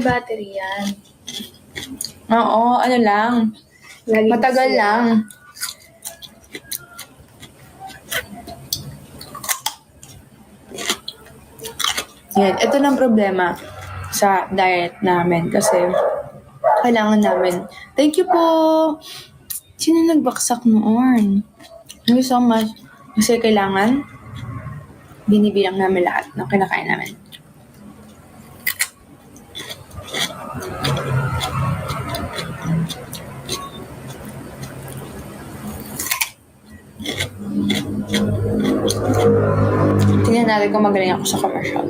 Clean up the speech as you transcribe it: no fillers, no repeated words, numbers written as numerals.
battery yan. Oo, ano lang. Lagi Matagal sila. lang. Yan, ito lang problema sa diet namin kasi kailangan namin. Thank you po! Sino nagbaksak noon? Thank you so much. Kasi kailangan binibilang namin lahat ng kinakain namin. Tingnan natin kung magaling ako sa commercial.